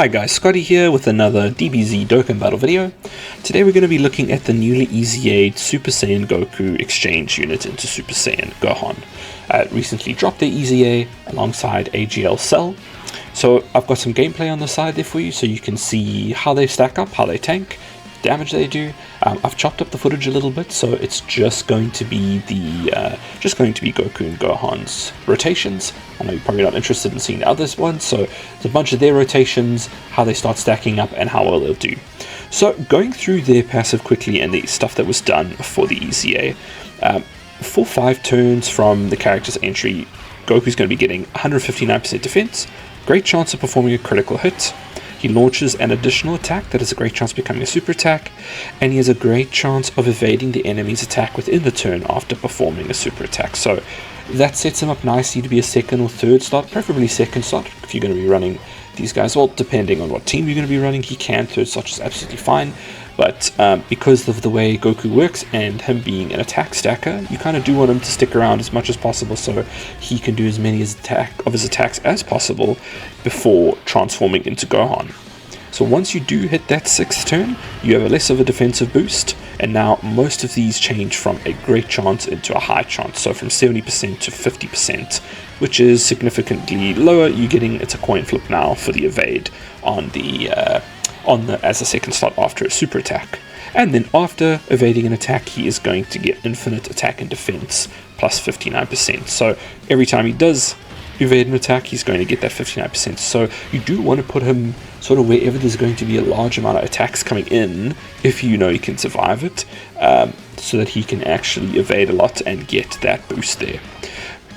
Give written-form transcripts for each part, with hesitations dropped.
Hi guys, Scotty here with another DBZ Dokkan battle video. Today we're going to be looking at the newly EZA'd Super Saiyan Goku Exchange unit into Super Saiyan Gohan. It recently dropped their EZA alongside AGL Cell. So I've got some gameplay on the side there for you so you can see how they stack up, how they tank, damage they do. I've chopped up the footage a little bit, so it's just going to be Goku and Gohan's rotations. I know you're probably not interested in seeing the other ones, so there's a bunch of their rotations, how they start stacking up, and how well they'll do. So going through their passive quickly and the stuff that was done for the EZA. For 5 turns from the character's entry, Goku's going to be getting 159% defense, great chance of performing a critical hit. He launches an additional attack that has a great chance of becoming a super attack, and he has a great chance of evading the enemy's attack within the turn after performing a super attack. So that sets him up nicely to be a second or third slot, preferably second slot if you're going to be running these guys. Well, depending on what team you're going to be running, he can. Third slot is absolutely fine, but because of the way Goku works and him being an attack stacker, you kind of do want him to stick around as much as possible so he can do as many of his attacks as possible before transforming into Gohan. So once you do hit that 6th turn, you have a less of a defensive boost, and now most of these change from a great chance into a high chance, so from 70% to 50%, which is significantly lower. You're getting, it's a coin flip now for the evade as a second slot after a super attack. And then after evading an attack, he is going to get infinite attack and defense plus 59%. So every time he does evade an attack, he's going to get that 59%. So you do want to put him sort of wherever there's going to be a large amount of attacks coming in, if you know he can survive it, so that he can actually evade a lot and get that boost there.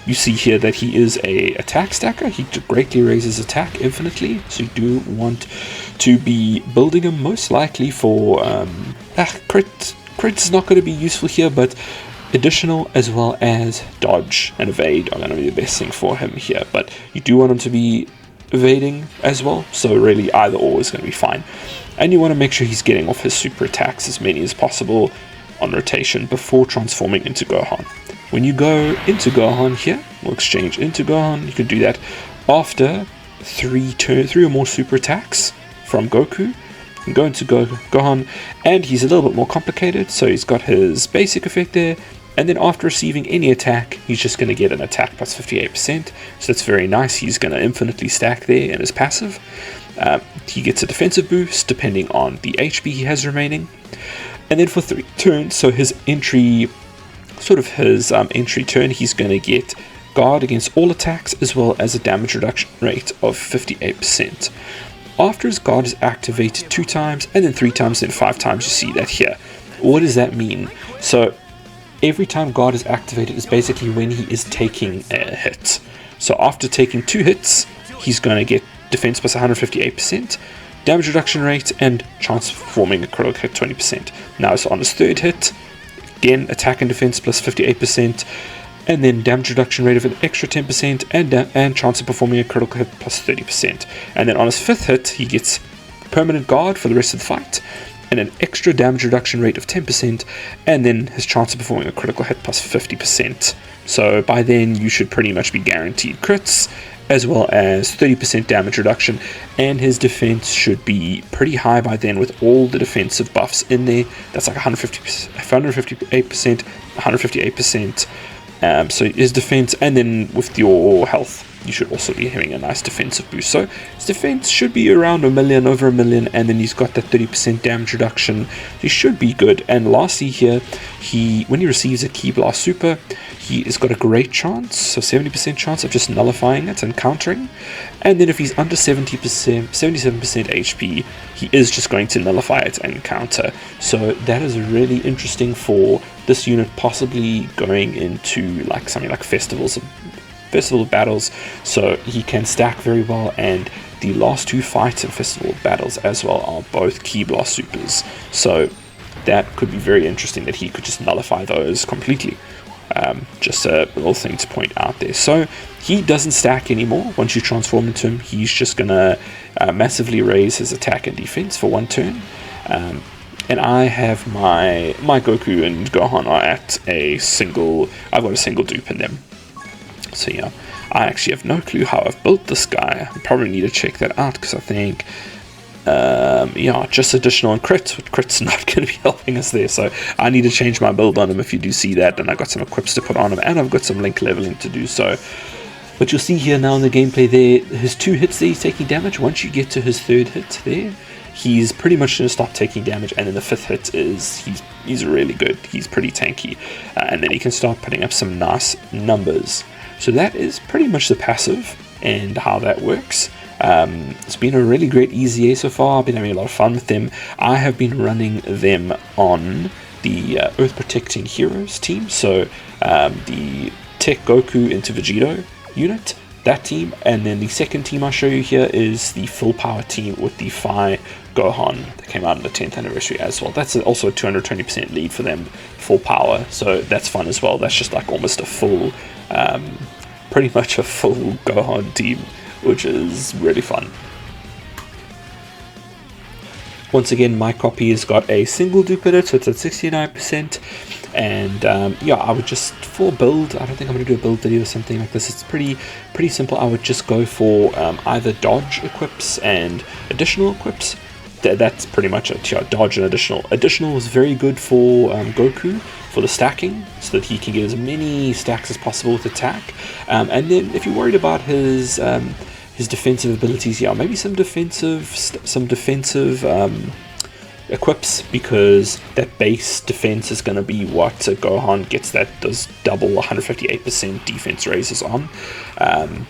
You see here that he is a attack stacker. He greatly raises attack infinitely, so you do want to be building him most likely for crit. Crit is not going to be useful here, but additional as well as dodge and evade are going to be the best thing for him here. But you do want him to be evading as well, so really either or is going to be fine. And you want to make sure he's getting off his super attacks, as many as possible on rotation before transforming into Gohan. When you go into Gohan here, or exchange into Gohan, you can do that after 3 or more super attacks from Goku. You can go into Gohan, and he's a little bit more complicated, so he's got his basic effect there, and then after receiving any attack, he's just going to get an attack plus 58%, so that's very nice. He's going to infinitely stack there in his passive. He gets a defensive boost depending on the HP he has remaining, and then for 3 turns, so his entry turn, he's going to get guard against all attacks as well as a damage reduction rate of 58%. After his guard is activated 2 times and then 3 times, then 5 times, you see that here. What does that mean? So every time guard is activated is basically when he is taking a hit. So after taking 2 hits, he's going to get defense plus 158%, damage reduction rate, and chance of performing a critical hit 20%. Now, so on his 3rd hit, again, attack and defense plus 58%, and then damage reduction rate of an extra 10%, and chance of performing a critical hit plus 30%. And then on his 5th hit, he gets permanent guard for the rest of the fight, and an extra damage reduction rate of 10%, and then his chance of performing a critical hit plus 50%. So by then, you should pretty much be guaranteed crits, as well as 30% damage reduction, and his defense should be pretty high by then with all the defensive buffs in there. That's like 158%, 158%. So his defense, and then with your health, you should also be having a nice defensive boost. So his defense should be around over 1 million, and then he's got that 30% damage reduction. He should be good. And lastly here, when he receives a Ki Blast Super, he has got a great chance, so 70% chance of just nullifying it and countering. And then if he's under 77% HP, he is just going to nullify it and counter. So that is really interesting for this unit, possibly going into like something like festival battles, so he can stack very well. And the last 2 fights in festival battles as well are both Ki Blast Supers, so that could be very interesting that he could just nullify those completely. Just a little thing to point out there. So he doesn't stack anymore. Once you transform into him, he's just gonna massively raise his attack and defense for 1 turn. And I have my Goku and Gohan are at I've got a single dupe in them. So yeah, I actually have no clue how I've built this guy. I probably need to check that out, because I think yeah, just additional and crits, but crit's not going to be helping us there, so I need to change my build on him if you do see that. And I got some equips to put on him, and I've got some link leveling to do so. But you'll see here now in the gameplay there, his 2 hits there, he's taking damage. Once you get to his 3rd hit there, he's pretty much going to stop taking damage, and then the 5th hit is, he's really good, he's pretty tanky, and then he can start putting up some nice numbers. So that is pretty much the passive and how that works. It's been a really great EZA so far. I've been having a lot of fun with them. I have been running them on the Earth Protecting Heroes team, so the Tech Goku into Vegito unit, that team, and then the second team I'll show you here is the full power team with the Phi Gohan that came out on the 10th anniversary as well. That's also a 220% lead for them, full power, so that's fun as well. That's just like almost a full, pretty much a full Gohan team, which is really fun. Once again, my copy has got a single dupe in it, so it's at 69%. And yeah, I would just, for build, I don't think I'm going to do a build video or something like this. It's pretty simple. I would just go for either dodge equips and additional equips. That's pretty much it. Yeah, dodge and additional. Additional is very good for Goku, for the stacking, so that he can get as many stacks as possible with attack. And then if you're worried about his defensive abilities, yeah, maybe some defensive equips, because that base defense is going to be what Gohan gets, that does double 158% defense raises on.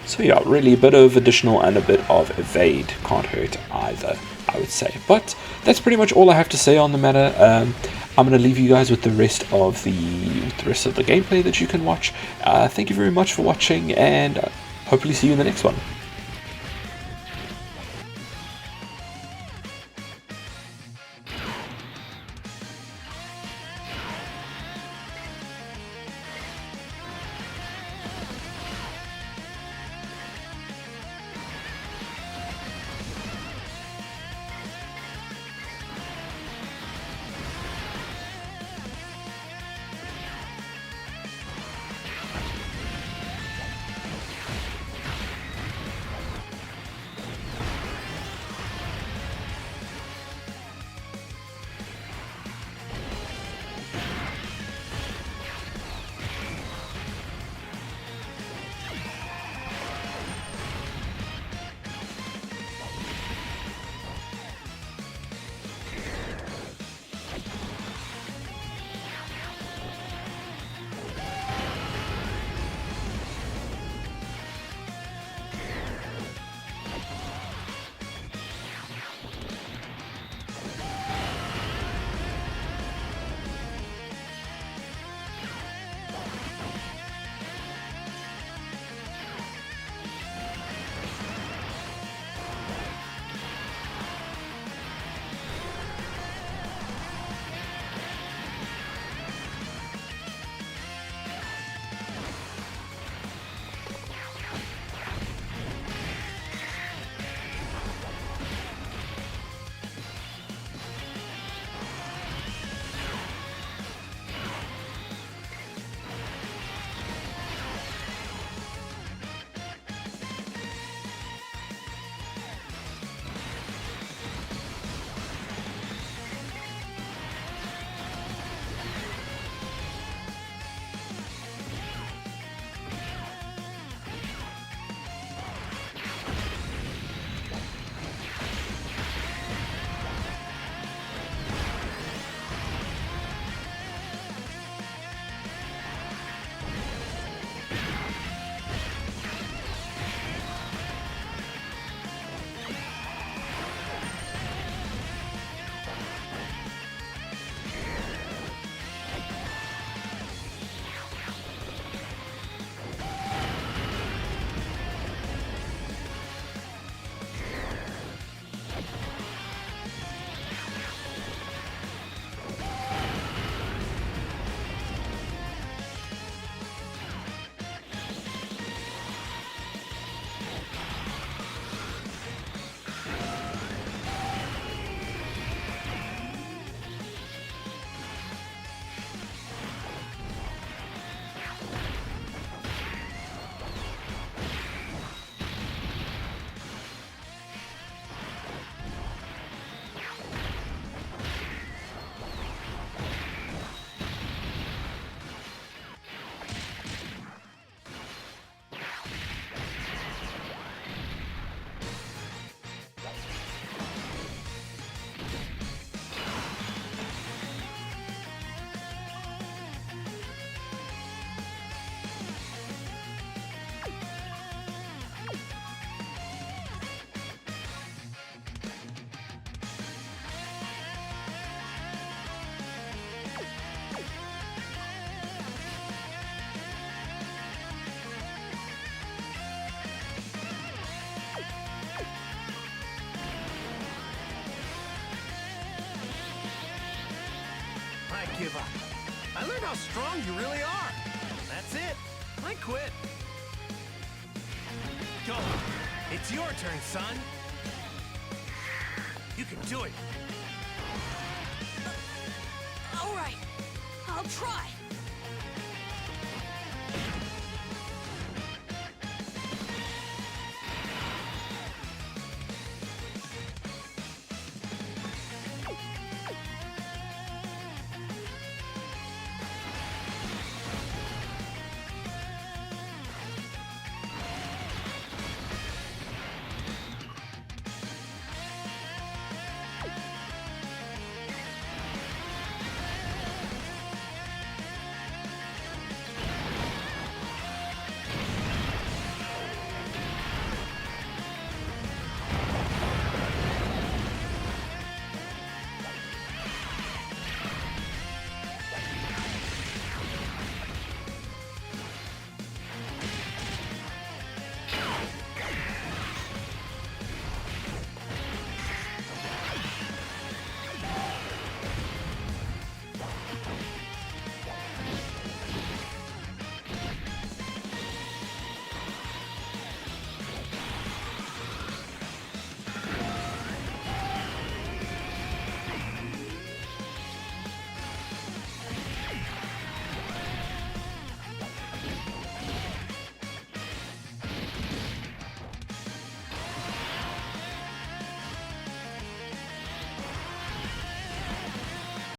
So yeah, really a bit of additional and a bit of evade can't hurt either, I would say. But that's pretty much all I have to say on the matter. I'm going to leave you guys with the rest of the gameplay that you can watch. Thank you very much for watching, and hopefully see you in the next one. give up. I learned how strong you really are. That's it. I quit. Go. It's your turn, son. You can do it. All right, I'll try.